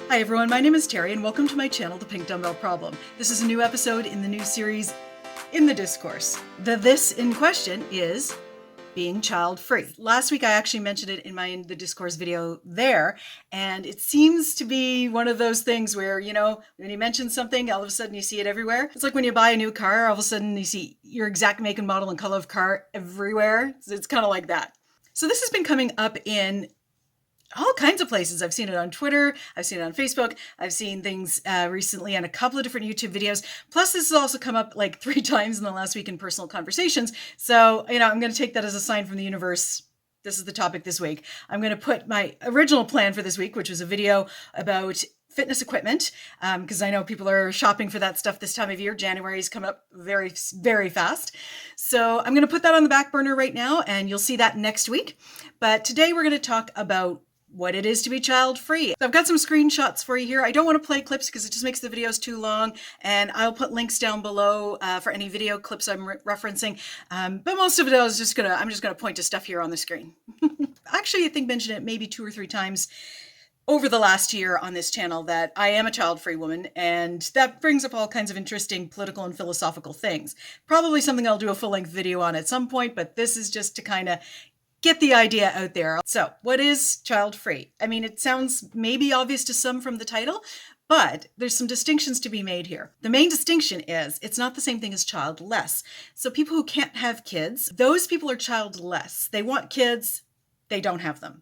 Hi everyone, my name is Terry and welcome to my channel, The Pink Dumbbell Problem. This is a new episode in the new series, In the Discourse. The this in question is being child-free. Last week I actually mentioned it in my In the Discourse video there, and it seems to be one of those things where, you know, when you mention something, all of a sudden you see it everywhere. It's like when you buy a new car, all of a sudden you see your exact make and model and color of car everywhere. It's kind of like that. So this has been coming up in all kinds of places. I've seen it on Twitter, I've seen it on Facebook, I've seen things recently on a couple of different YouTube videos. Plus this has also come up like 3 times in the last week in personal conversations. So, you know, I'm going to take that as a sign from the universe. This is the topic this week. I'm going to put my original plan for this week, which was a video about fitness equipment, because I know people are shopping for that stuff this time of year. January is coming up very, very fast. So I'm going to put that on the back burner right now, and you'll see that next week. But today we're going to talk about what it is to be child-free. So I've got some screenshots for you here. I don't want to play clips because it just makes the videos too long, and I'll put links down below for any video clips I'm referencing. But most of it I'm just gonna point to stuff here on the screen. Actually, I think I mentioned it maybe 2 or 3 times over the last year on this channel that I am a child-free woman, and that brings up all kinds of interesting political and philosophical things. Probably something I'll do a full-length video on at some point, but this is just to kind of get the idea out there. So what is child-free? I mean, it sounds maybe obvious to some from the title, but there's some distinctions to be made here. The main distinction is it's not the same thing as childless. So people who can't have kids, those people are childless. They want kids, they don't have them.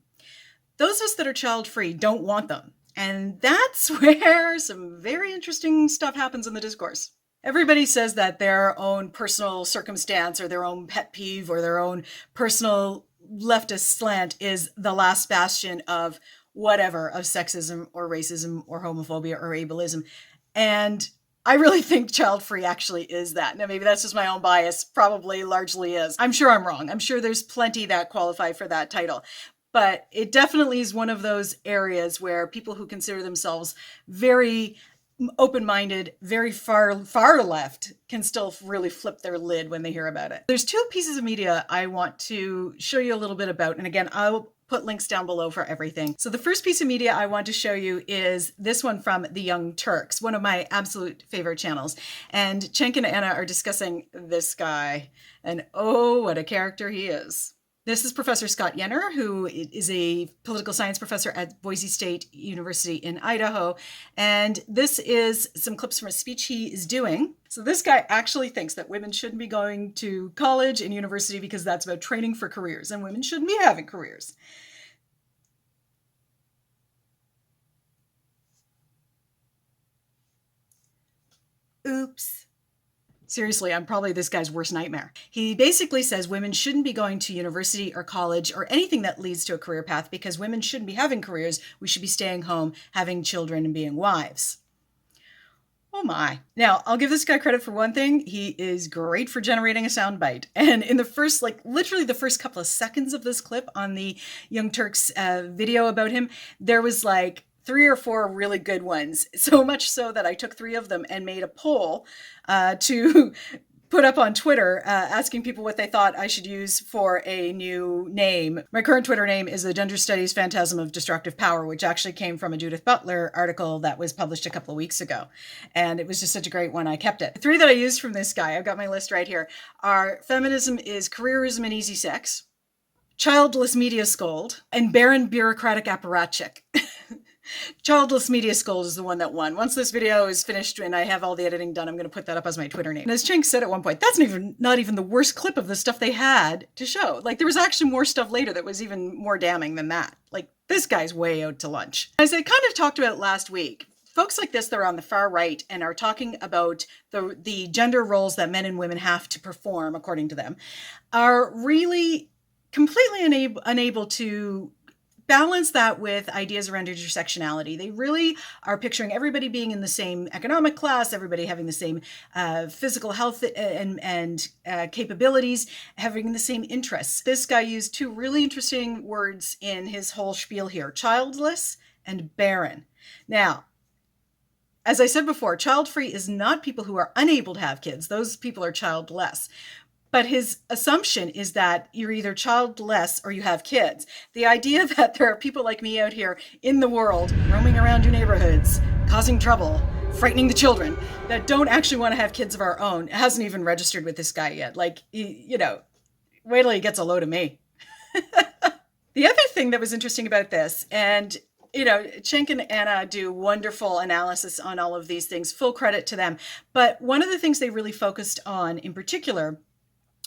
Those of us that are child-free don't want them. And that's where some very interesting stuff happens in the discourse. Everybody says that their own personal circumstance or their own pet peeve or their own personal leftist slant is the last bastion of whatever, of sexism or racism or homophobia or ableism. And I really think child-free actually is that. Now, maybe that's just my own bias, probably largely is. I'm sure I'm wrong. I'm sure there's plenty that qualify for that title. But it definitely is one of those areas where people who consider themselves very open-minded, very far left can still really flip their lid when they hear about it. There's 2 pieces of media I want to show you a little bit about. And again, I'll put links down below for everything. So the first piece of media I want to show you is this one from the Young Turks, one of my absolute favorite channels. And Cenk and Anna are discussing this guy. And oh, what a character he is. This is Professor Scott Yenner, who is a political science professor at Boise State University in Idaho. And this is some clips from a speech he is doing. So this guy actually thinks that women shouldn't be going to college and university because that's about training for careers, and women shouldn't be having careers. Oops. Seriously, I'm probably this guy's worst nightmare. He basically says women shouldn't be going to university or college or anything that leads to a career path because women shouldn't be having careers. We should be staying home, having children, and being wives. Oh my. Now, I'll give this guy credit for one thing. He is great for generating a soundbite. And in the first, literally the first couple of seconds of this clip on the Young Turks video about him, there was 3 or 4 really good ones. So much so that I took 3 of them and made a poll to put up on Twitter asking people what they thought I should use for a new name. My current Twitter name is the Gender Studies Phantasm of Destructive Power, which actually came from a Judith Butler article that was published a couple of weeks ago. And it was just such a great one, I kept it. The 3 that I used from this guy, I've got my list right here, are feminism is careerism and easy sex, childless media scold, and barren bureaucratic apparatchik. Childless Media Scold is the one that won. Once this video is finished and I have all the editing done, I'm going to put that up as my Twitter name. And as Cenk said at one point, that's not even the worst clip of the stuff they had to show. There was actually more stuff later that was even more damning than that. This guy's way out to lunch. As I kind of talked about last week, folks like this that are on the far right and are talking about the gender roles that men and women have to perform, according to them, are really completely unable to balance that with ideas around intersectionality. They really are picturing everybody being in the same economic class, everybody having the same physical health and capabilities, having the same interests. This guy used 2 really interesting words in his whole spiel here: childless and barren. Now, as I said before, child-free is not people who are unable to have kids. Those people are childless. But his assumption is that you're either childless or you have kids. The idea that there are people like me out here in the world, roaming around your neighborhoods, causing trouble, frightening the children, that don't actually want to have kids of our own, hasn't even registered with this guy yet. Like, you know, wait till he gets a load of me. The other thing that was interesting about this, and you know, Cenk and Anna do wonderful analysis on all of these things, full credit to them. But one of the things they really focused on in particular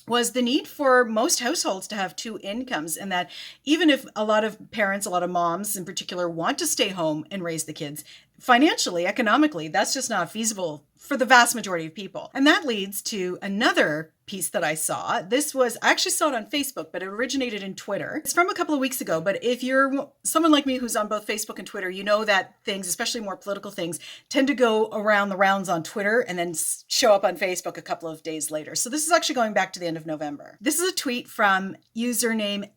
was the need for most households to have two incomes, and that even if a lot of parents, a lot of moms in particular, want to stay home and raise the kids, financially, economically, that's just not feasible for the vast majority of people. And that leads to another piece that I saw. I actually saw it on Facebook, but it originated in Twitter. It's from a couple of weeks ago, but if you're someone like me who's on both Facebook and Twitter, you know that things, especially more political things, tend to go around the rounds on Twitter and then show up on Facebook a couple of days later. So this is actually going back to the end of November. This is a tweet from username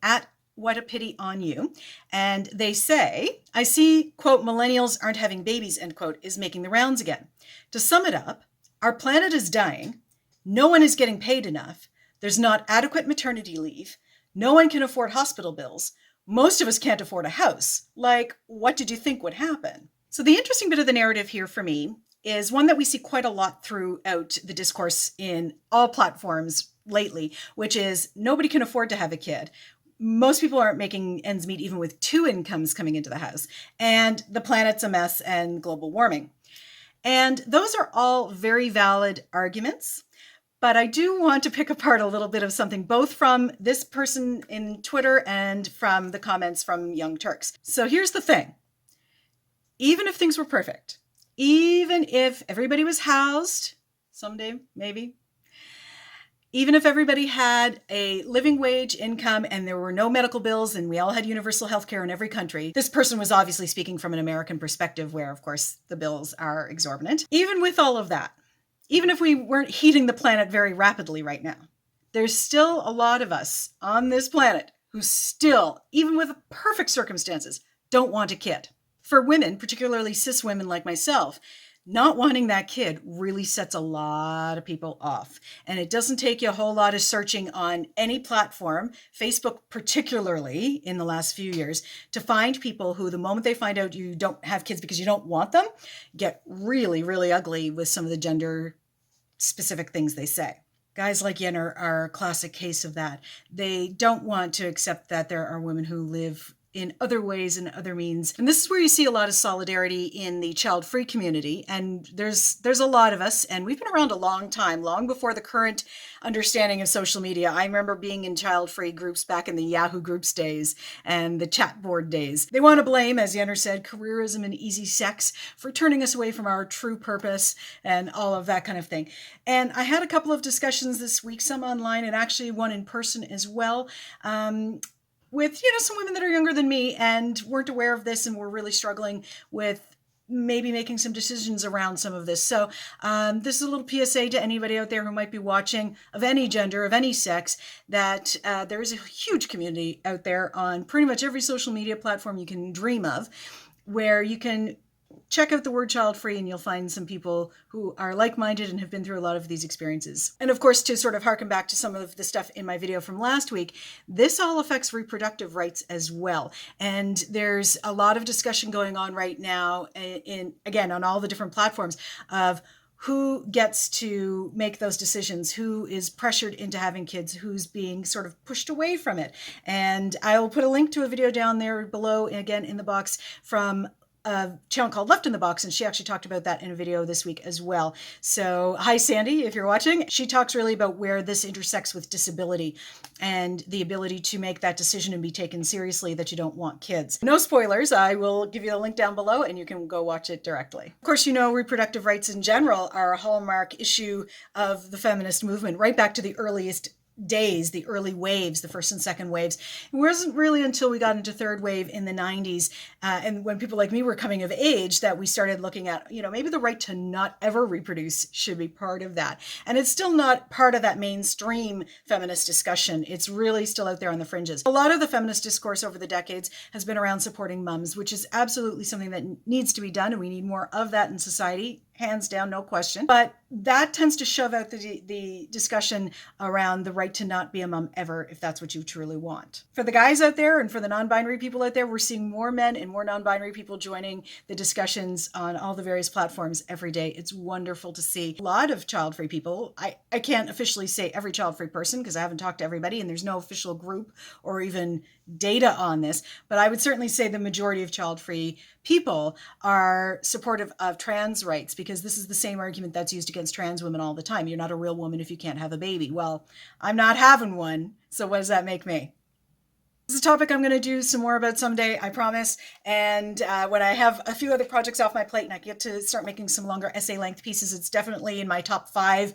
@WhatAPityOnYou. And they say, I see, quote, millennials aren't having babies, end quote, is making the rounds again. To sum it up, our planet is dying. No one is getting paid enough. There's not adequate maternity leave. No one can afford hospital bills. Most of us can't afford a house. Like, what did you think would happen? So the interesting bit of the narrative here for me is one that we see quite a lot throughout the discourse in all platforms lately, which is nobody can afford to have a kid. Most people aren't making ends meet even with two incomes coming into the house. And the planet's a mess and global warming. And those are all very valid arguments. But I do want to pick apart a little bit of something, both from this person in Twitter and from the comments from Young Turks. So here's the thing. Even if things were perfect, even if everybody was housed, someday, maybe, even if everybody had a living wage income and there were no medical bills and we all had universal health care in every country, this person was obviously speaking from an American perspective where, of course, the bills are exorbitant. Even with all of that, even if we weren't heating the planet very rapidly right now, there's still a lot of us on this planet who still, even with perfect circumstances, don't want a kid. For women, particularly cis women like myself, not wanting that kid really sets a lot of people off. And it doesn't take you a whole lot of searching on any platform, Facebook particularly in the last few years, to find people who the moment they find out you don't have kids because you don't want them, get really, really ugly with some of the gender specific things they say. Guys like Yen are a classic case of that. They don't want to accept that there are women who live in other ways and other means. And this is where you see a lot of solidarity in the child-free community. And there's a lot of us, and we've been around a long time, long before the current understanding of social media. I remember being in child-free groups back in the Yahoo Groups days and the chat board days. They want to blame, as Yenner said, careerism and easy sex for turning us away from our true purpose and all of that kind of thing. And I had a couple of discussions this week, some online and actually one in person as well, with, you know, some women that are younger than me and weren't aware of this and were really struggling with maybe making some decisions around some of this. So this is a little PSA to anybody out there who might be watching, of any gender, of any sex, that there is a huge community out there on pretty much every social media platform you can dream of, where you can check out the word child-free and you'll find some people who are like-minded and have been through a lot of these experiences. And of course, to sort of harken back to some of the stuff in my video from last week, this all affects reproductive rights as well. And there's a lot of discussion going on right now again, on all the different platforms of who gets to make those decisions, who is pressured into having kids, who's being sort of pushed away from it. And I will put a link to a video down there below, again, in the box, from a channel called Left in the Box, and she actually talked about that in a video this week as well. So hi Sandy, if you're watching. She talks really about where this intersects with disability and the ability to make that decision and be taken seriously that you don't want kids. No spoilers, I will give you the link down below and you can go watch it directly. Of course, you know, reproductive rights in general are a hallmark issue of the feminist movement, right back to the earliest days, the early waves, the first and second waves. It wasn't really until we got into third wave in the 90s and when people like me were coming of age that we started looking at, you know, maybe the right to not ever reproduce should be part of that. And it's still not part of that mainstream feminist discussion. It's really still out there on the fringes. A lot of the feminist discourse over the decades has been around supporting moms, which is absolutely something that needs to be done, and we need more of that in society. hands down, no question. But that tends to shove out the discussion around the right to not be a mom ever, if that's what you truly want. For the guys out there and for the non-binary people out there, we're seeing more men and more non-binary people joining the discussions on all the various platforms every day. It's wonderful to see. A lot of child-free people, I can't officially say every child-free person because I haven't talked to everybody and there's no official group or even data on this, but I would certainly say the majority of child-free people are supportive of trans rights, because this is the same argument that's used against trans women all the time. You're not a real woman if you can't have a baby. Well, I'm not having one, so what does that make me? This is a topic I'm going to do some more about someday, I promise. And when I have a few other projects off my plate and I get to start making some longer essay length pieces, it's definitely in my top 5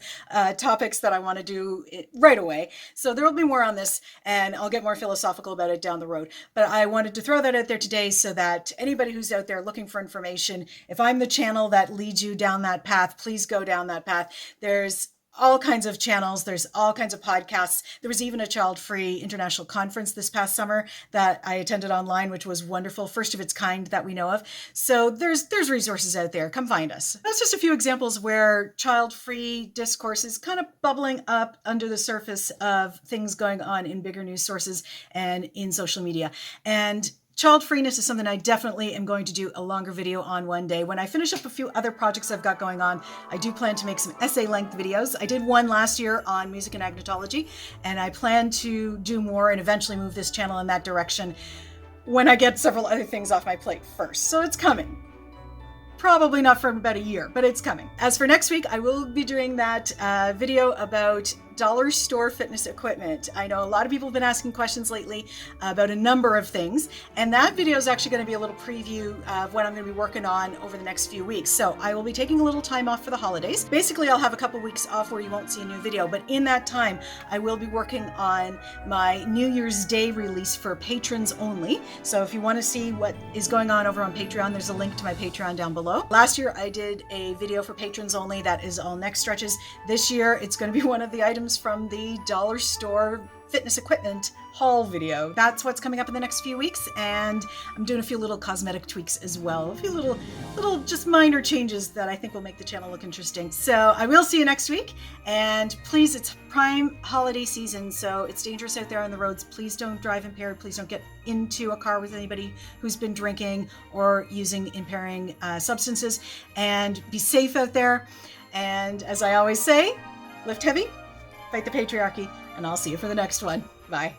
topics that I want to do right away. So there will be more on this and I'll get more philosophical about it down the road. But I wanted to throw that out there today so that anybody who's out there looking for information, if I'm the channel that leads you down that path, please go down that path. There's all kinds of channels. There's all kinds of podcasts. There was even a child-free international conference this past summer that I attended online, which was wonderful. First of its kind that we know of. So there's resources out there. Come find us. That's just a few examples where child-free discourse is kind of bubbling up under the surface of things going on in bigger news sources and in social media. And child freeness is something I definitely am going to do a longer video on one day. When I finish up a few other projects I've got going on, I do plan to make some essay length videos. I did one last year on music and agnotology, and I plan to do more and eventually move this channel in that direction when I get several other things off my plate first. So it's coming. Probably not for about a year, but it's coming. As for next week, I will be doing that video about dollar store fitness equipment. I know a lot of people have been asking questions lately about a number of things, and that video is actually going to be a little preview of what I'm going to be working on over the next few weeks. So I will be taking a little time off for the holidays. Basically, I'll have a couple weeks off where you won't see a new video, but in that time, I will be working on my New Year's Day release for patrons only. So if you want to see what is going on over on Patreon, there's a link to my Patreon down below. Last year, I did a video for patrons only that is all neck stretches. This year, it's going to be one of the items from the dollar store fitness equipment haul video. That's what's coming up in the next few weeks, and I'm doing a few little cosmetic tweaks as well. A few little just minor changes that I think will make the channel look interesting. So I will see you next week, and please, it's prime holiday season, so it's dangerous out there on the roads. Please don't drive impaired. Please don't get into a car with anybody who's been drinking or using impairing substances, and be safe out there. And as I always say, lift heavy, fight the patriarchy, and I'll see you for the next one. Bye.